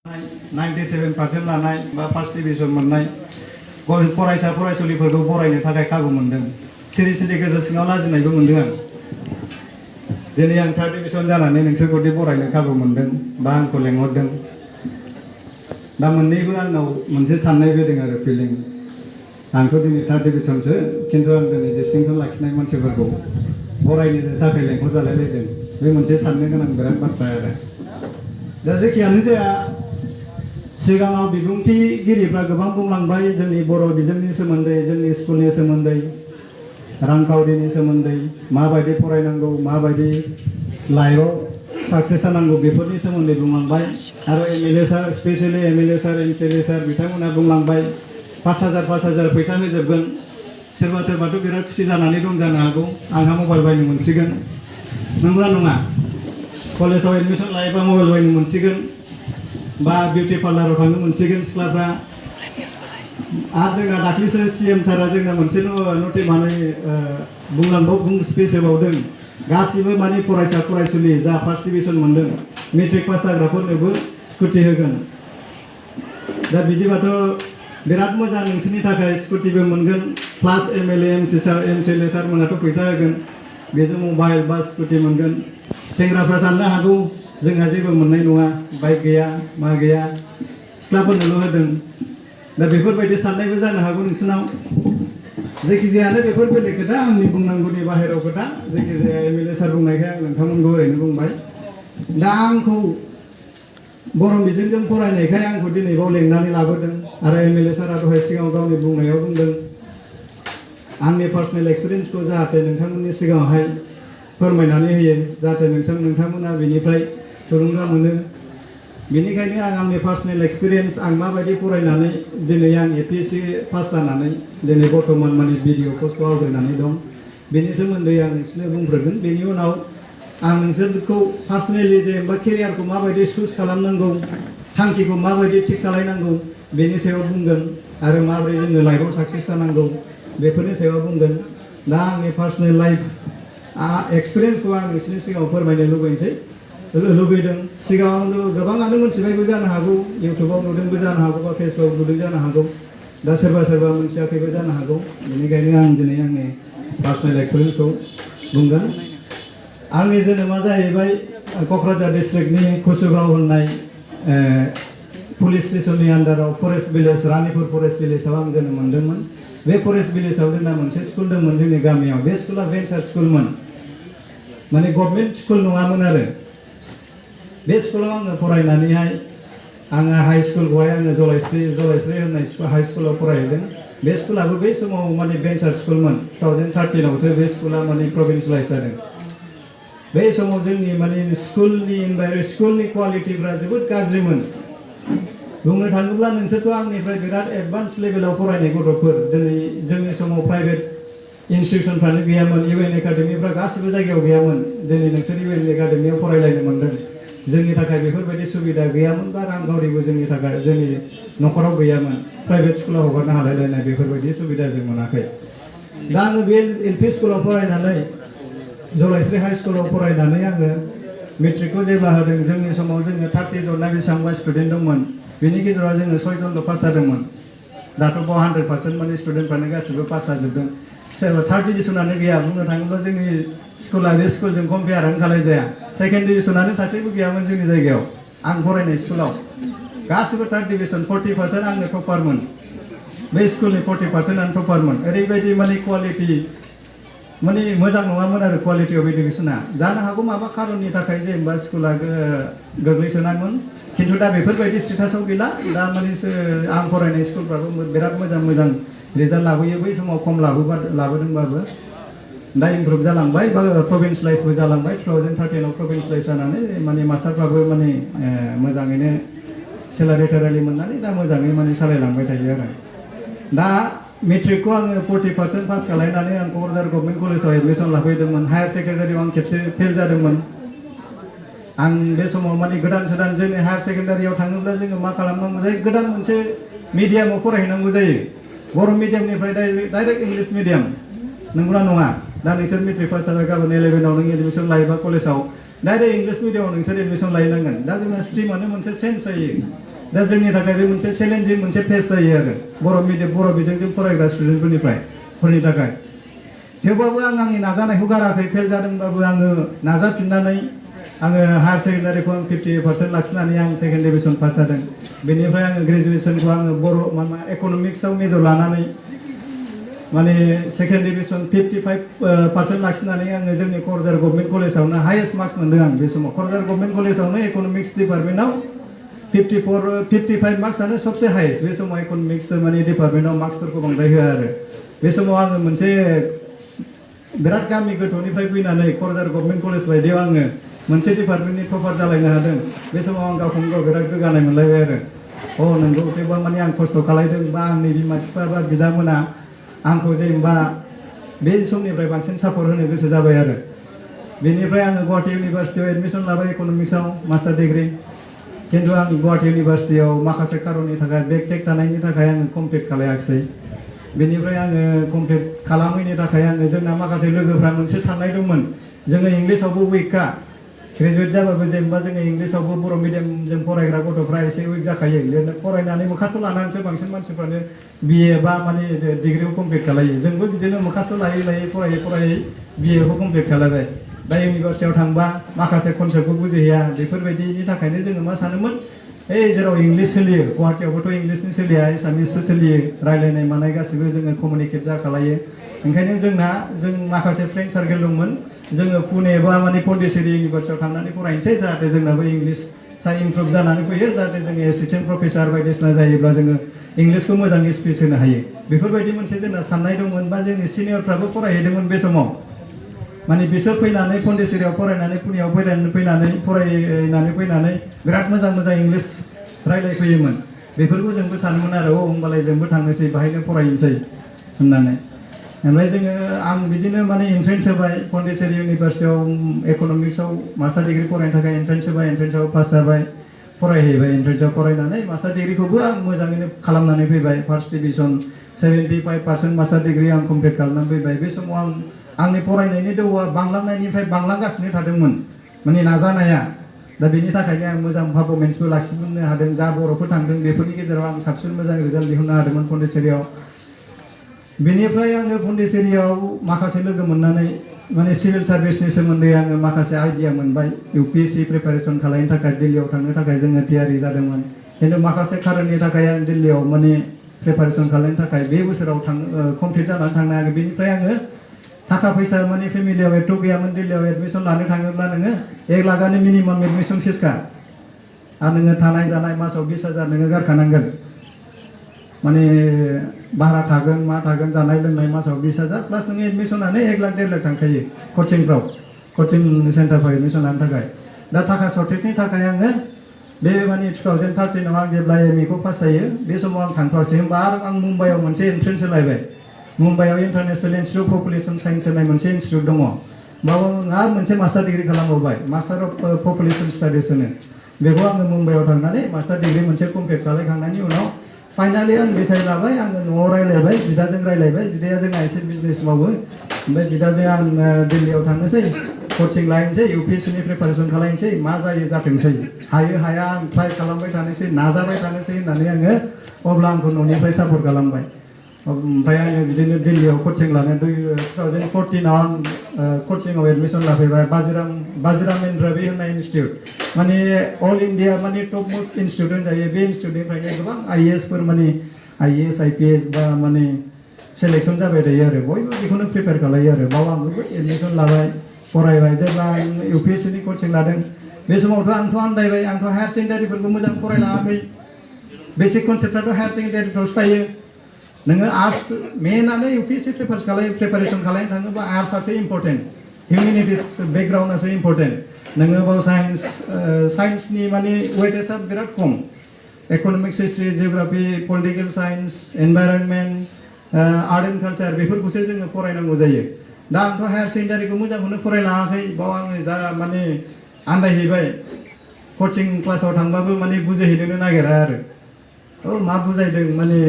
97% लानाय बा first division मोननाय फरायसा फरायसुलिफोरखौ बरायनो थाखाय खाबु मोनदों। सिरि सिरि गोसो सिङाव लाजिनायबो मोनदों आं। दिनै आं थार्ड डिभिजन जानानै नोंसोरखौदि बरायनो खाबु मोनदों बा आंखौ लेंहरदों। दा मोननैबो आंनाव मोनसे साननाय फैदों आरो फिलिं। आंथ' दिनै थार्ड डिभिजनसो, खिन्थु आं दिनै डिस्टिंसन लाखिनाय मानसिफोरखौ बरायनो थाखाय लेंहरजालायलायदों। बे मोनसे साननो गोनां बिराद बाथ्रा आरो। दा जेखियानो जाया, सिगाङाव बिबुंथिगिरिफ्रा गोबां बुंलांबाय जोंनि बर' बिजोंनि सोमोन्दै, जोंनि स्कुलनि सोमोन्दै, रांखावरिनि सोमोन्दै, माबायदि फरायनांगौ, माबायदि लाइफआव साक्सेस जानांगौ बेफोरनि सोमोन्दै बुंलांबाय। आरो एमएलए सार, स्पेसियेलि एमएलए सार, एमसिएलए सार बिथांमोना बुंलांबाय 5,000 फैसा होजोबगोन। सोरबा सोरबाथ' बिराद खुसि जानानै दं जानो हागौ, आंहा मबाइल बायनो मोनसिगोन। नंगौना नङा? कलेजाव एडमिसन लायोबा मबाइल बायनो मोनसिगोन, बा बिउटि पार्लाराव थांनो मोनसिगोन सिख्लाफ्रा। आरो जोंना दाख्लैसो सीएम सारा जोंना मोनसे स्पिच होबावदों। गासिबो माने फरायसा फरायसुलि जा फार्स्ट डिभिजन मोनदों, मेट्रिक पास जाग्राफोरनोबो स्कुटि होगोन। दा बिदिबाथ' बिराद मोजां, नोंसोरनि थाखाय स्कुटिबो मोनगोन, प्लास एमएलए एमसिएलए सारमोनाथ' फैसा होगोन, बेजों मबाइल बा स्कुटि मोनगोन। सेंग्राफ्रा साननो हागौ जोंहा जेबो मोननाय नङा, बाइक गैया मा गैया, सिख्लाफोरनोल' होदों। दा बेफोरबायदि साननायबो जानो हागौ नोंसोरनाव। जायखिजायानो बेफोर बेलेग खोथा, आंनि बुंनांगौनि बाहेरायाव खोथा। जायखिजाया एमएलए सार बुंनायखाय आं नोंथांमोनखौ ओरैनो बुंबाय। दा आंखौ बर' बिजोंजों फरायनायखाय आंखौ दिनै बाव लेंनानै लाबोदों। आरो एमएलए सारा दहाय सिगाङाव गावनि बुंनायाव बुंदों आंनि पार्सनेल एक्सपिरियेन्सखौ जाहाथे नोंथांमोननि सिगाङावहाय फोरमायनानै होयो, जाहाथे नोंथांमोना बेनिफ्राय थुलुंगा मोनो। बेनिखायनो आंनि पार्सनेल एक्सपिरियेन्स, आं माबायदि फरायनानै दिनै आं एपिएससि पास जानानै दिनै बर्थमान माने भिडिअ कर्सखौ आवग्रिनानै दं, बेनि सोमोन्दै आं नोंसोरनो बुंग्रोगोन। बेनि उनाव आं नोंसोरखौ पार्सनेलि जेनेबा केरियारखौ माबायदि चुज खालामनांगौ, थांखिखौ माबायदि थिग खालामनांगौ बेनि सायाव बुंगोन। आरो माबोरै जोङो लाइफआव साक्सेस जानांगौ बेफोरनि सायाव बुंगोन। दा आंनि पार्सनेल लाइफ एक्सपिरियेन्सखौ आं नोंसोरनि सिगाङाव फोरमायनो लुबैदों। सिगाङावनो गोबाङानो मोनथिबायबो जानो हागौ, इउटुबाव नुदोंबो जानो हागौ, बा फेसबुकाव नुदों जानो हागौ। दा सोरबा मोनथियाखैबो जानो हागौ। बेनिखायनो आं दिनै आंनि पार्सनेल एक्सपिरियेन्सखौ बुंगोन। आंनि जोनोमा जाहैबाय क'क्राझार डिस्ट्रिक्टनि कुसुगाव होननाय पुलिस स्टेसननि आन्डाराव फरेस्ट भिलेज, रानिपुर फरेस्ट भिलेजाव आं जोनोम मोनदोंमोन। बे फरेस्ट भिलेजाव जोंना मोनसे स्कुल दंमोन जोंनि गामियाव। बे स्कुला भेन्सार स्कुलमोन, माने गभर्नमेन्ट स्कुल नङामोन आरो। बे स्कुलाव आङो फरायनानैहाय आङो हाइ स्कुलखौहाय आङो जलायस्रि होननाय हाइ स्कुलाव फरायहैदों। बे स्कुलाबो बै समाव माने भेन्सार स्कुलमोन। 2013आवसो बे स्कुला माने प्रभिन्सियेलाइज जादों। बे समाव जोंनि माने स्कुलनि क्वालिटिफ्रा जोबोद गाज्रिमोन। बुंनो थाङोब्ला नोंसोरथ' आंनिफ्राय बिराद एडभान्स लेभेलाव फरायनाय गथ'फोर। दिनै जोंनि समाव प्राइभेट इनस्टिटिउसनफ्रानो गैयामोन, इउएन एकाडेमिफ्रा गासिबो जायगायाव गैयामोन। दिनै नोंसोर इउएन एकाडेमियाव फरायलायनो मोनदों। जोंनि थाखाय बेफोरबायदि सुबिदा गैयामोन, बा रांखावरिबो जोंनि थाखाय जोंनि न'खराव गैयामोन। प्राइभेट स्कुलाव हगारनो हालायलायनाय बेफोरबायदि सुबिदा जों मोनाखै। दा आङो बे एलपि स्कुलाव फरायनानै, जलायस्रि हाइ स्कुलाव फरायनानै आङो मेट्रिकखौ जेब्ला होदों, जोंनि समाव जोङो 30 जन ना बेसेबांबा स्टुडेन्ट दंमोन। बेनि गेजेराव जोङो 6 जनल' पास जादोंमोन। दाथ' बाव 100% माने स्टुडेन्टफ्रानो गासिबो पास जाजोबदों। सोरबा थार्ड डिभिसनानो गैया। बुंनो थाङोब्ला जोंनि स्कुला बे स्कुलजों कम्पेयारानो खालायजाया। सेकेन्ड डिभिसनानो सासेबो गैयामोन जोंनि जायगायाव। आं फरायनाय स्कुलाव गासिबो थार्ड डिभिसन, 40% आंनो टपारमोन। बे स्कुलनि 40% आनो टपारमोन। ओरैबायदि माने क्वालिटि, माने मोजां नङामोन आरो क्वालिटि अफ इडुकेसना। जानो हागौ माबा खारननि थाखाय जेनेबा स्कुला गोग्लैसोनायमोन, खिन्थु दा बेफोरबायदि स्टेटासआव गैला। दा माने आं फरायनाय स्कुलफ्राबो बिराद मोजां रिजाल्ट लाबोयो। बै समाव खम लाबोदोंबाबो दा इमप्रुभ जालांबाय, बा प्रभिन्सियेलाइजबो जालांबाय। 2013आव प्रभिन्सियेलाइज जानानै माने मास्टारफ्राबो माने मोजाङैनो सेलारि टेलारि मोननानै दा मोजाङै माने सालायलांबाय थायो आरो। दा मेट्रिकखौ आङो 40% पास खालामनानै आं क'क्राझार गभर्नमेन्ट कलेजाव एडमिसन लाफैदोंमोन। हायार सेकेन्डारियाव आं खेबसे फेल जादोंमोन। आं बे समाव माने गोदान जोंनि हायार सेकेन्डारियाव थाङोब्ला जोङो मा खालामनांगौ जायो, गोदान मोनसे मिडियामाव फरायहैनांगौ जायो। बर' मिडियामनिफ्राय डाइरेक्ट इंलिस मिडियाम। नंगौना नङा? दा नोंसोर मेट्रिक पास जाबाय, गाबोन 11आव नों एडमिसन लायोबा कलेजाव डाइरेक्ट इंलिस मिडियामाव नोंसोर एडमिसन लायनांगोन। दा जोंना स्ट्रिमानो मोनसे चेन्ज जायो। दा जोंनि थाखाय बे मोनसे चेलेन्जिं मोनसे फेस जायो आरो बर' बिजोंजों फरायग्रा स्टुडेन्टफोरनि थाखाय थेवबाबो आं आंनि नाजानायखौ गाराखै फेल जादोंबाबो आङो नाजाफिननानै आङो हायार सेकेन्डारिखौ आं 50% लाखिनानै आं सेकेन्ड डिभिजन पास जादों बेनिफ्राय आङो ग्रेजुवेसनखौ आङो बर' इक'नमिक्सआव मेजर लानानै माने सेकेन्ड डिभिजन 55% लाखिनानै आङो जोंनि क'क्राझार गभर्नमेन्ट कलेजावनो हाइएस्ट मार्क्स मोनदों आं बे समाव क'क्राझार गभर्नमेन्ट कलेजावनो इक'नमिक्स डिपार्टमेन्टआव 55 मार्क्सआनो सबसे हाइएस्ट बे समाव इक'नमिक्स माने डिपार्टमेन्टआव मार्क्सफोरखौ बांद्राय होआ आरो बे समाव आङो मोनसे बिराद गामि गोथौनिफ्राय फैनानै क'क्राझार गभर्नमेन्ट कलेज बायदियाव आङो मोनसे डिपार्टमेन्टनि टपार जालायनो हादों बे समाव आं गावखौनो गाव बिराद गोग्गानाय मोनलायबाय आरो नंगौ थेवबा माने आं खस्थ' खालायदों बा आंनि बिमा बिफा बा बिदामोना आंखौ जेनेबा बे समनिफ्राय बांसिन सापर्ट होनो गोसो जाबाय आरो बेनिफ्राय आङो गुवाहाटी इउनिभार्सिटियाव एडमिसन लाबाय इक'नमिक्सआव मास्टार डिग्री खिन्थु आं गुवाहाटी इउनिभार्सिटियाव माखासे खारननि थाखाय बेक टेक थानायनि थाखाय आङो कमप्लिट खालायाखिसै बेनिफ्राय आङो कमप्लिट खालामैनि थाखाय आङो जोंना माखासे लोगोफ्रा मोनसे साननाय दंमोन जोङो इंलिसावबो उइकखा ग्रेजुवेट जाबाबो जेनेबा जोङो इंलिसावबो बर' मिडियामजों फरायग्रा गथ'फ्रा एसे उइक जाखायो लिरनो फरायनानै मोखास्थ' लानानैसो बांसिन मानसिफ्रानो बिए बा माने डिग्रिखौ कमप्लिट खालायो जोंबो बिदिनो मोखास्थ' लायै फरायै बिएखौ कमप्लिट खालायबाय दा इउनिभार्सिटियाव थांबा माखासे कनसेप्टखौ बुजिहैया बेफोरबायदिनि थाखायनो जोङो मा सानोमोन जेराव इंलिस सोलियो गुवाहाटीयावबोथ' इंलिसनि सोलिया एसामिससो सोलियो रायलायनाय मानाय गासिबो जोङो कमिउनिकेट जाखालायो ओंखायनो जों माखासे फ्रेन्ड सार्केल दंमोन जोङो पुने बा माने पन्डिचेरि इउनिभार्सिटियाव थांनानै फरायनोसै जाहाथे जोंनाबो इंलिसआ इमप्रुभ जानानै फैयो जाहाथे जोङो एसिस्टेन्ट प्रफेसार बायदिसिना जायोब्ला जोङो इंलिसखौ मोजाङै स्पिच होनो हायो बेफोरबायदि मोनसे जोंना साननाय दंमोन बा जोंनि सिनियरफ्राबो फरायहैदोंमोन बे समाव माने बिसोर फैनानै पन्डिचेरियाव फरायनानै पुनेयाव फरायनानै फैनानै बिराद मोजां इंलिस रायलायफैयोमोन बेफोरखौ जोंबो सानोमोन आरो होमबालाय जोंबो थांनोसै बाहायनो फरायनोसै होननानै ओमफ्राय जोङो आं बिदिनो माने एन्ट्रेन्स होबाय पन्डिचेरि इउनिभार्सिटियाव इक'नमिक्सआव मास्टार डिग्री फरायनो थाखाय एन्ट्रेन्स होबाय एन्ट्रेन्सआव पास जाबाय फरायहैबाय एन्ट्रेन्सआव फरायनानै मास्टार डिग्रीखौबो आं मोजाङैनो खालामनानै फैबाय फार्स्ट डिभिजन 75% मास्टार डिग्री आं कमप्लिट खालामनानै फैबाय बे समाव आंनि फरायनायनि दोहौआ बांलांनायनिफ्राय बांलांगासिनो थादोंमोन माने नाजानाया दा बेनि थाखायनो आं मोजां पारफरमेन्सबो लाखिनो हादों जा बर'फोर थांदों बेफोरनि गेजेराव आं साबसिन मोजां रिजाल्ट दिहुननो हादोंमोन पन्डिचेरियाव बेनिफ्राय आङो पन्डिचेरियाव माखासे लोगो मोननानै माने सिभिल सार्भिसनि सोमोन्दै आङो माखासे आइडिया मोनबाय इउपिएससि प्रिपारेसन खालामनो थाखाय दिल्लीयाव थांनो थाखाय जोङो थियारि जादोंमोन खिन्थु माखासे खारननि थाखाय आं दिल्लीयाव माने प्रिपारेसन खालामनो थाखाय बे बोसोराव कमप्लिट जानानै थांनो हायाखै बेनिफ्राय आङो थाखा फैसा माने फेमिलियाव एथ' गैयामोन दिल्लीयाव एडमिसन लानो थाङोब्ला नोङो 1 लाखआनो मिनिमाम एडमिसन फिसखा आरो नोङो थानाय जानाय मासाव 20,000 नोङो गारखानांगोन माने भारा थागोन मा थागोन जानाय लोंनाय मासाव 20,000 प्लास नोङो एडमिसनानो 1 लाख 1.5 लाख थांखायो कचिं सेन्टारफ्राव एडमिसन लानो थाखाय दा थाखा सर्टेजनि थाखाय आङो बे माने 2013 आव आं जेब्ला एमए खौ पास जायो बे समाव आं थांथ'वासै होमबा आरो आं मुम्बाइआव मोनसे एन्ट्रेन्स होलायबाय मुम्बाइआव international institute of population science होननाय मोनसे इन्स्टिटिउट दङ बाव आं मोनसे मास्टार डिग्री खालामबावबाय मास्टार अफ पपुलेसन स्टाडिस होनो बेखौ आङो मुम्बाइआव थांनानै मास्टार डिग्री मोनसे कमप्लिट खालामखांनायनि उनाव फाइनालि आं डिसाइड लाबाय आङो न'आव रायलायबाय बिदाजों रायलायबाय बिदाया जोंहा एसे बिजनेस मावो ओमफ्राय बिदाजों आं दिल्लीयाव थांनोसै कचिं लायनोसै इउपिएससिनि प्रिपारेसन खालामनोसै मा जायो जाथोंसै हायो हाया आं ट्राइ खालामबाय थानोसै नाजाबाय थानोसै होननानै आङो अब्ला आंखौ न'निफ्राय सापर्ट खालामबाय ओमफ्राय आङो बिदिनो दिल्लीयाव कचिं लानो 2014 आव आं कचिंआव एडमिसन लाफैबाय बाजिराम इन्द्राबी होननाय इन्स्टिटिउट माने अल इन्डिया माने टप मोस्ट इन्स्टिटिउट होनजायो बे इन्स्टिटिउटनिफ्रायनो गोबां आइएएसफोर माने आइएएस आइपिएस बा माने सेलेक्सन जाबाय थायो आरो बयबो बेखौनो प्रिपेयार खालायो आरो बाव आंबो एडमिसन लाबाय फरायबाय जेब्ला आं इउपिएससिनि कचिं लादों बे समावथ' आंथ' आन्दायबाय आंथ' हायार सेकेन्डारिफोरखौ मोजां फरायलाङाखै बेसिक कनसेप्टआथ' हायार सेकेन्डारिफ्रावसो थायो नोङो आर्ट्स मेनानो इउपिएससि प्रिपारेसन खालामनो थाङोबा आर्ट्सआसो इम्परटेन्ट हिउमेनिटिस बेकग्राउन्डआसो इम्परटेन्ट नोङो बाव साइन्सनि माने वेटेजआ बिराद खम economics history geography political science environment art and culture बेफोरखौसो जोङो फरायनांगौ जायो दा आंथ' हायार सेकेन्डारिखौ मोजांखौनो फरायलाङाखै बाव आङो जा माने आन्दायहैबाय कचिं क्लासाव थांबाबो माने बुजिहैनोनो नागिरा आरो मा बुजायदों माने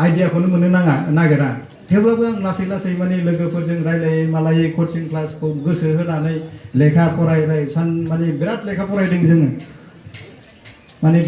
आइडियाखौनो मोननो नागिरा थेवब्लाबो आं लासै लासै माने लोगोफोरजों रायलायै मालायै कचिं क्लासखौ गोसो होनानै लेखा फरायबाय माने बिराद लेखा फरायदों जोङो माने